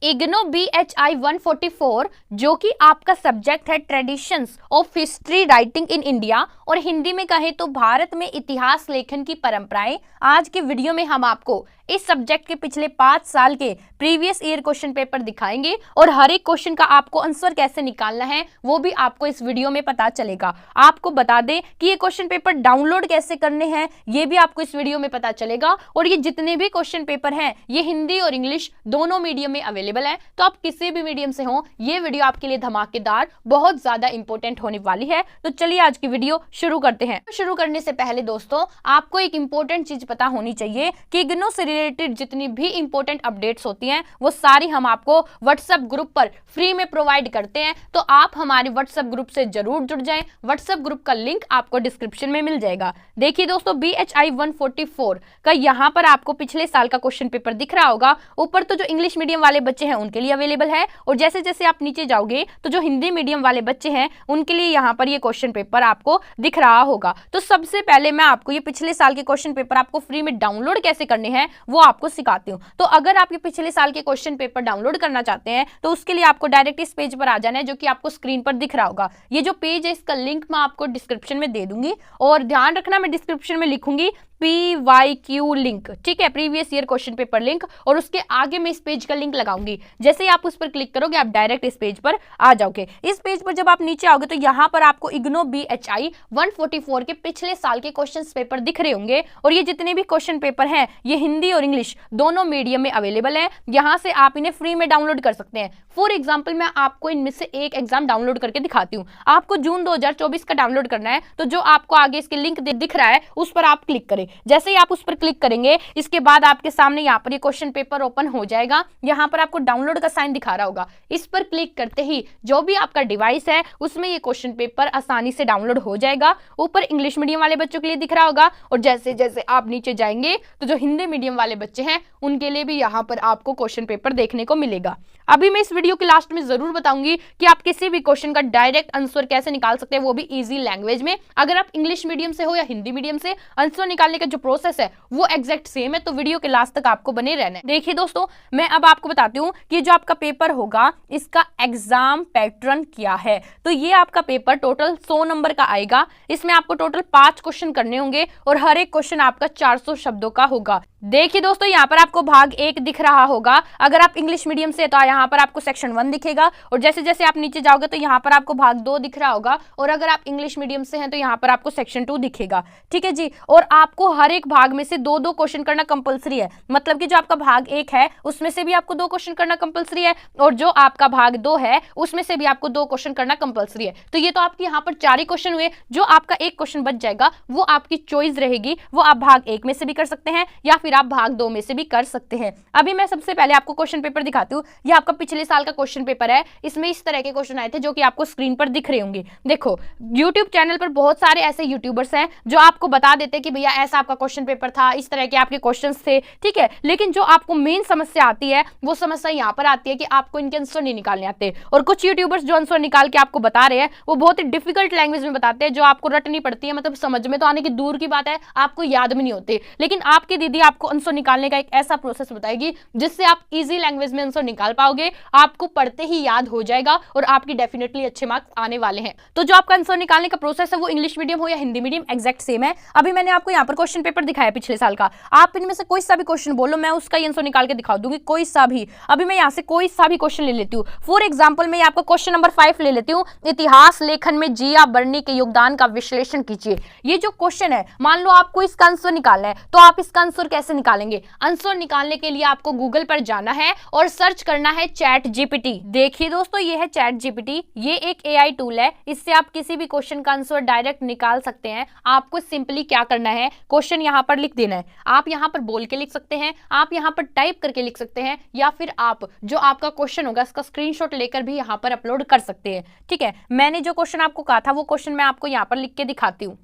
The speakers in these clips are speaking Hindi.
इग्नो BHI 144 जो कि आपका सब्जेक्ट है traditions of history writing in India और हिंदी में कहे तो भारत में इतिहास लेखन की परंपराएं। आज के वीडियो में हम आपको इस सब्जेक्ट के पिछले 5 साल के प्रीवियस ईयर क्वेश्चन पेपर दिखाएंगे और हर एक क्वेश्चन का आपको आंसर कैसे निकालना है वो भी आपको इस वीडियो में पता चलेगा। आपको बता दें कि ये क्वेश्चन पेपर डाउनलोड कैसे करने हैं ये भी आपको इस वीडियो में पता चलेगा और ये जितने भी क्वेश्चन पेपर हैं ये हिंदी और इंग्लिश दोनों मीडियम में अवेलेबल है, तो आप किसी भी मीडियम से हो ये वीडियो आपके लिए धमाकेदार बहुत ज्यादा इंपॉर्टेंट होने वाली है। तो चलिए आज की वीडियो शुरू करते हैं। शुरू करने से पहले दोस्तों आपको एक इंपॉर्टेंट चीज पता होनी चाहिए कि इग्नो से रिलेटेड जितनी भी इंपॉर्टेंट अपडेट्स होती हैं वो सारी हम आपको व्हाट्सएप ग्रुप पर फ्री में प्रोवाइड करते हैं, तो आप हमारे व्हाट्सएप ग्रुप से जरूर जुड़ जाएं। व्हाट्सएप ग्रुप का लिंक आपको डिस्क्रिप्शन में मिल जाएगा। देखिए दोस्तों BHI 144 का यहाँ पर आपको पिछले साल का क्वेश्चन पेपर दिख रहा होगा। ऊपर तो जो इंग्लिश मीडियम वाले बच्चे हैं उनके लिए अवेलेबल है और जैसे जैसे आप नीचे जाओगे तो जो हिंदी मीडियम वाले बच्चे हैं उनके लिए यहाँ पर ये क्वेश्चन पेपर आपको दिख रहा होगा। तो सबसे पहले मैं आपको ये पिछले साल के क्वेश्चन पेपर आपको फ्री में डाउनलोड कैसे करने हैं वो आपको सिखाती हूँ। तो अगर आप ये पिछले साल के क्वेश्चन पेपर डाउनलोड करना चाहते हैं तो उसके लिए आपको डायरेक्ट इस पेज पर आ जाना है जो कि आपको स्क्रीन पर दिख रहा होगा। ये जो पेज है इसका लिंक मैं आपको डिस्क्रिप्शन में दे दूंगी और ध्यान रखना मैं डिस्क्रिप्शन में लिखूंगी PYQ लिंक, ठीक है, previous year question paper link, और उसके आगे मैं इस पेज का लिंक लगाऊंगी। जैसे ही आप उस पर क्लिक करोगे आप डायरेक्ट इस पेज पर आ जाओगे। इस पेज पर जब आप नीचे आओगे तो यहाँ पर आपको इग्नो BHI 144 के पिछले साल के क्वेश्चन पेपर दिख रहे होंगे और ये जितने भी क्वेश्चन पेपर हैं ये हिंदी और इंग्लिश दोनों मीडियम में अवेलेबल है। यहाँ से आप इन्हें फ्री में डाउनलोड कर सकते हैं। फॉर एग्जाम्पल मैं आपको इनमें से एक एग्जाम डाउनलोड करके दिखाती हूँ। आपको जून 2024 का डाउनलोड करना है तो जो आपको आगे इसके लिंक दिख रहा है उस पर आप क्लिक करें। जैसे ही आप उस पर क्लिक करेंगे इसके बाद आपके सामने यहाँ पर ये क्वेश्चन पेपर ओपन हो जाएगा। यहाँ पर आपको डाउनलोड का साइन दिखा रहा होगा। इस पर क्लिक करते ही जो भी आपका डिवाइस है उसमें ये क्वेश्चन पेपर आसानी से डाउनलोड हो जाएगा। ऊपर इंग्लिश मीडियम वाले बच्चों के लिए दिख रहा होगा और जैसे जैसे आप नीचे जाएंगे तो जो हिंदी मीडियम वाले बच्चे हैं उनके लिए भी यहाँ पर आपको क्वेश्चन पेपर देखने को मिलेगा। अभी मैं इस वीडियो के लास्ट में जरूर बताऊंगी कि आप किसी भी क्वेश्चन का डायरेक्ट आंसर कैसे निकाल सकते हैं, वो भी इजी लैंग्वेज में। अगर आप इंग्लिश मीडियम से हो या हिंदी मीडियम से, आंसर निकालने का जो प्रोसेस है वो एग्जैक्ट सेम है, तो वीडियो के लास्ट तक आपको बने रहना है। देखिए दोस्तों मैं अब आपको बताती हूँ कि जो आपका पेपर होगा इसका एग्जाम पैटर्न क्या है। तो ये आपका पेपर टोटल 100 नंबर का आएगा। इसमें आपको टोटल 5 क्वेश्चन करने होंगे और हर एक क्वेश्चन आपका 400 शब्दों का होगा। देखिए दोस्तों यहाँ पर आपको भाग 1 दिख रहा होगा। अगर आप इंग्लिश मीडियम से तो यहाँ पर आपको सेक्शन 1 दिखेगा और जैसे जैसे आप नीचे जाओगे तो यहाँ पर आपको भाग 2 दिख रहा होगा और अगर आप इंग्लिश मीडियम से हैं तो यहाँ पर आपको सेक्शन 2 दिखेगा, ठीक है जी। और आपको हर एक भाग में से 2-2 क्वेश्चन करना कंपलसरी है। मतलब कि जो आपका भाग 1 है उसमें से भी आपको 2 क्वेश्चन करना कंपलसरी है और जो आपका भाग 2 है उसमें से भी आपको 2 क्वेश्चन करना कंपलसरी है। तो ये तो आपके यहाँ पर 4 ही क्वेश्चन हुए। जो आपका एक क्वेश्चन बच जाएगा वो आपकी चॉइस रहेगी, वो आप भाग 1 में से भी कर सकते हैं या फिर आप भाग 2 में से भी कर सकते हैं। अभी मैं सबसे पहले आपको क्वेश्चन पेपर दिखाती हूँ। ये आपका पिछले साल का क्वेश्चन पेपर है। इसमें इस तरह के क्वेश्चन आए थे जो कि आपको स्क्रीन पर दिख रहे होंगे। देखो YouTube चैनल पर बहुत सारे ऐसे यूट्यूबर्स हैं जो आपको बता देते हैं कि भैया ऐसा आपका क्वेश्चन पेपर था, इस तरह के आपके क्वेश्चंस थे, ठीक है। लेकिन जो आपको मेन समस्या आती है वो समस्या यहाँ पर आती है कि आपको इनके आंसर नहीं निकालने आते और कुछ यूट्यूबर्स जो आंसर निकाल के आपको बता रहे हैं वो बहुत ही डिफिकल्ट लैंग्वेज में बताते हैं जो आपको रटनी पड़ती है। मतलब समझ में तो आने की दूर की बात है, आपको याद में नहीं होते। लेकिन आपकी दीदी आपको आंसर निकालने का एक ऐसा प्रोसेस बताएगी जिससे आप इजी लैंग्वेज में आंसर निकाल पाओगे, आपको पढ़ते ही याद हो जाएगा और आपकी डेफिनेटली अच्छे मार्क्स आने वाले हैं। तो जो आपका आंसर निकालने का प्रोसेस है वो इंग्लिश मीडियम हो या हिंदी मीडियम एग्जैक्ट सेम है। अभी मैंने आपको यहाँ पर क्वेश्चन पेपर दिखाया पिछले साल का। आप इनमें से कोई सा भी क्वेश्चन बोलो मैं उसका आंसर निकाल के दिखा दूंगी, कोई सा भी। अभी मैं यहाँ से कोई सा भी क्वेश्चन ले लेती हूँ। फॉर एग्जाम्पल मैं आपका क्वेश्चन नंबर 5 ले लेती हूँ। इतिहास लेखन में जिया बर्नी के योगदान का विश्लेषण कीजिए। ये जो क्वेश्चन है मान लो आपको इसका आंसर निकालना है तो आप इसका आंसर कैसे निकालेंगे? आंसर निकालने के लिए आपको गूगल पर जाना है और सर्च करना है ChatGPT। देखिए दोस्तों ये है ChatGPT, ये एक AI टूल है। इससे आप किसी भी क्वेश्चन का आंसर डायरेक्ट निकाल सकते हैं। आपको सिंपली क्या करना है, क्वेश्चन यहाँ पर लिख देना है। आप यहाँ पर बोल के लिख सकते हैं, आप यहाँ पर टाइप करके लिख सकते हैं या फिर आप जो आपका क्वेश्चन होगा इसका स्क्रीनशॉट लेकर भी यहाँ पर अपलोड कर सकते हैं, ठीक है। मैंने जो क्वेश्चन आपको कहा था वो क्वेश्चन मैं आपको यहाँ पर लिख के दिखाती हूँ।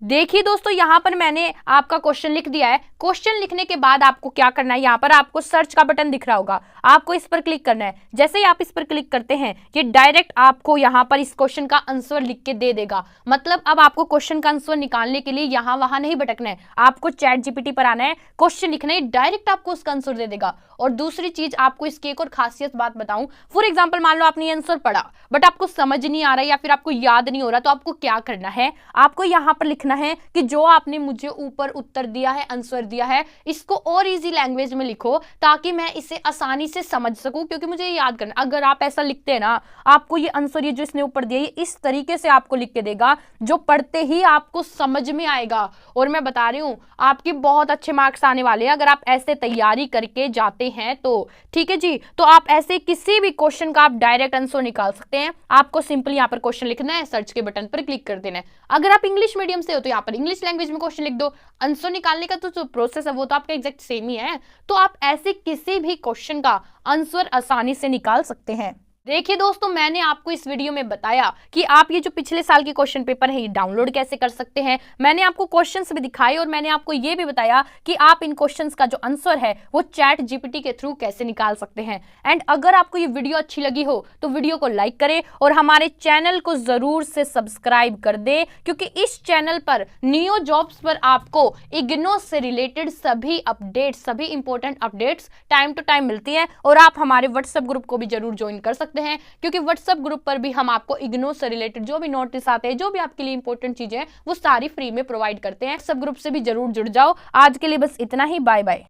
देखिए दोस्तों यहाँ पर मैंने आपका क्वेश्चन लिख दिया है। क्वेश्चन लिखने के बाद आपको क्या करना है, यहाँ पर आपको सर्च का बटन दिख रहा होगा, आपको इस पर क्लिक करना है। जैसे ही आप इस पर क्लिक करते हैं ये डायरेक्ट आपको यहाँ पर इस क्वेश्चन का आंसर लिख के दे देगा। मतलब अब आपको क्वेश्चन का आंसर निकालने के लिए यहाँ वहां नहीं भटकना है, आपको ChatGPT पर आना है, क्वेश्चन लिखना है, डायरेक्ट आपको उसका आंसर दे देगा। और दूसरी चीज आपको इसकी एक और खासियत बात बताऊं, फॉर एग्जाम्पल मान लो आपने ये आंसर पढ़ा बट आपको समझ नहीं आ रहा या फिर आपको याद नहीं हो रहा, तो आपको क्या करना है, आपको यहाँ पर लिखना है कि जो आपने मुझे ऊपर उत्तर दिया है, आंसर दिया है, इसको और इजी लैंग्वेज में लिखो ताकि मैं इसे आसानी से समझ सकूं, क्योंकि मुझे ये याद करना। अगर आप ऐसा लिखते हैं ना, आपको ये आंसर ये जो इसने ऊपर दिया, ये इस तरीके से आपको लिख के देगा जो पढ़ते ही आपको समझ में आएगा, और मैं बता रही हूं आपके बहुत अच्छे मार्क्स आने वाले हैं अगर आप ऐसे तैयारी करके जाते हैं तो। ठीक है जी, तो आप ऐसे किसी भी क्वेश्चन का आप डायरेक्ट आंसर निकाल सकते हैं। आपको सिंपली यहाँ पर क्वेश्चन लिखना है, सर्च के बटन पर क्लिक कर देना है। अगर आप इंग्लिश मीडियम से हो तो यहाँ पर इंग्लिश लैंग्वेज में क्वेश्चन लिख दो। आंसर निकालने का तो जो प्रोसेस है वो तो आपका एग्जैक्ट सेम ही है, तो आप ऐसे किसी भी क्वेश्चन का आंसर आसानी से निकाल सकते हैं। देखिए दोस्तों, मैंने आपको इस वीडियो में बताया कि आप ये जो पिछले साल के क्वेश्चन पेपर है ये डाउनलोड कैसे कर सकते हैं। मैंने आपको क्वेश्चंस भी दिखाए और मैंने आपको ये भी बताया कि आप इन क्वेश्चंस का जो आंसर है वो चैट जीपीटी के थ्रू कैसे निकाल सकते हैं। एंड अगर आपको ये वीडियो अच्छी लगी हो तो वीडियो को लाइक करें और हमारे चैनल को जरूर से सब्सक्राइब कर दे, क्योंकि इस चैनल पर नियो जॉब्स पर आपको इग्नो से रिलेटेड सभी अपडेट्स, सभी important updates time to time मिलती है। और आप हमारे व्हाट्सएप ग्रुप को भी जरूर ज्वाइन कर सकते हैं, क्योंकि व्हाट्सएप ग्रुप पर भी हम आपको इग्नो से रिलेटेड जो भी नोटिस आते हैं, जो भी आपके लिए इंपॉर्टेंट चीजें हैं, वो सारी फ्री में प्रोवाइड करते हैं। व्हाट्सएप ग्रुप से भी जरूर जुड़ जाओ। आज के लिए बस इतना ही, बाय बाय।